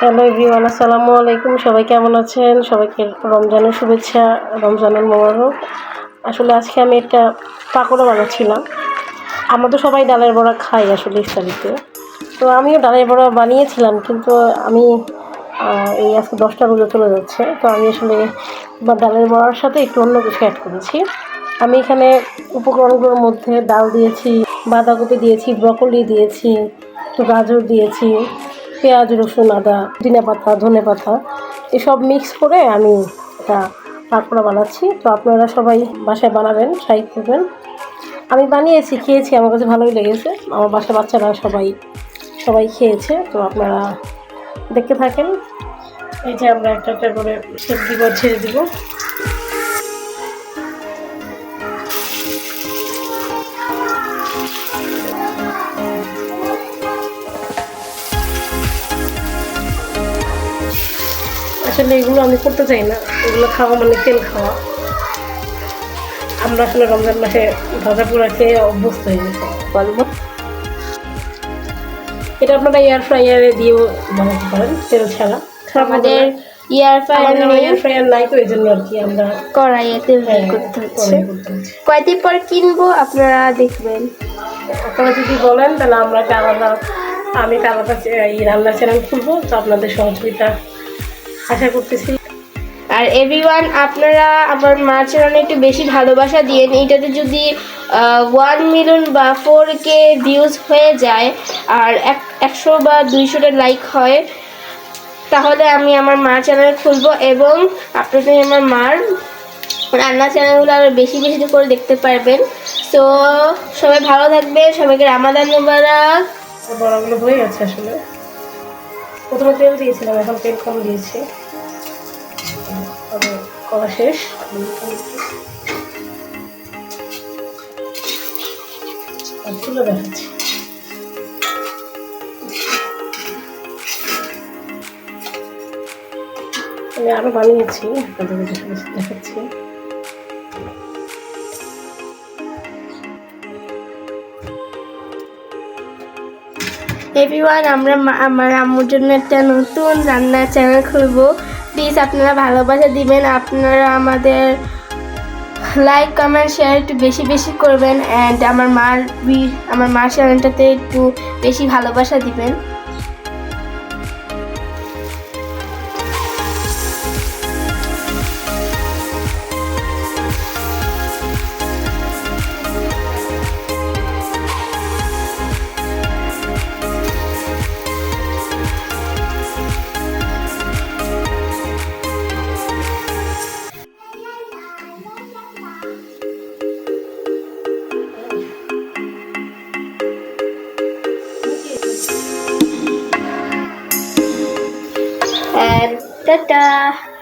Hello everyone, আসসালামু আলাইকুম। সবাই কেমন আছেন? সবাইকে রমজানের শুভেচ্ছা, রমজানুল মোবারক। আসলে আজকে আমি একটা পাকোড়া বানাচ্ছিলাম। আমরা তো সবাই ডালের বড়া খাই আসলে ইফতারিতে। তো আমিও ডালের বড়া বানিয়েছিলাম, কিন্তু আমি এই আজকে 10টা রোজা চলে যাচ্ছে। তো আমি আসলে ডালের বড়ার সাথে একটু অন্য কিছু অ্যাড করেছি। আমি এখানে উপকরণগুলোর মধ্যে ডাল দিয়েছি, বাঁধাকপি দিয়েছি, ব্রকলি দিয়েছি, একটু গাজর দিয়েছি, পেঁয়াজ, রসুন, আদা, পুদিনা পাতা, ধনে পাতা এসব মিক্স করে আমি একটা পাকোড়া বানাচ্ছি। তো আপনারা সবাই বাসায় বানাবেন, ট্রাই করবেন। আমি বানিয়েছি, খেয়েছি, আমার কাছে ভালোই লেগেছে। আমার বাসার বাচ্চারা সবাই খেয়েছে। তো আপনারা দেখতে থাকেন। এই যে আমরা একটা একটা করে সবজি ছেড়ে দিব। আসলে এগুলো আমি করতে চাই না, এগুলো খাওয়া মানে তেল খাওয়া। আমরা আসলে রমজান মাসে ভাজা পোড়া খেয়ে অভ্যস্ত হয়ে গেছে। বলবো এটা আপনারা এয়ার ফ্রায়ারে দিয়েও বানাতে পারেন, তেল ছাড়া। আমাদের এয়ার ফ্রায়ার নাই, তো এই জন্য আর কি আমরা কড়াইতে করতে হচ্ছে। কয়েকদিন পর কিনবো, আপনারা দেখবেন। আপনারা যদি বলেন তাহলে আমরা আমি আলাদা এই রান্নার চ্যানেল খুলবো, তো আপনাদের সহযোগিতা আশা করতেছি। আর এভরিওয়ান, আপনারা আমার মা চ্যানেলে একটু বেশি ভালোবাসা দিয়েন। এইটাতে যদি 1 মিলিয়ন বা 4K ভিউজ হয়ে যায় আর 100 বা 200টা লাইক হয়, তাহলে আমি আমার মা চ্যানেল খুলবো এবং আপনাদের আমার মার রান্না চ্যানেলগুলো আরও বেশি বেশি করে দেখতে পারবেন। তো সবাই ভালো থাকবেন, সবাইকে রামাদান মুবারক। বড়াগুলো হয়ে গেছে। আসলে প্রথমে তেল দিয়েছিলাম, এখন তেল কম দিয়েছি। তবে করা শেষ। তুলে দেখাচ্ছি। আমি আরো বানিয়েছি, আপনাদের দেখাচ্ছি। এভরিওয়ান, আমরা আমার আম্মুর জন্য একটা নতুন রান্নার চ্যানেল খুলবো। প্লিজ আপনারা ভালোবাসা দিবেন, আপনারা আমাদের লাইক, কমেন্ট, শেয়ার একটু বেশি বেশি করবেন। অ্যান্ড আমার মার চ্যানেলটাতে একটু বেশি ভালোবাসা দিবেন। And ta-da!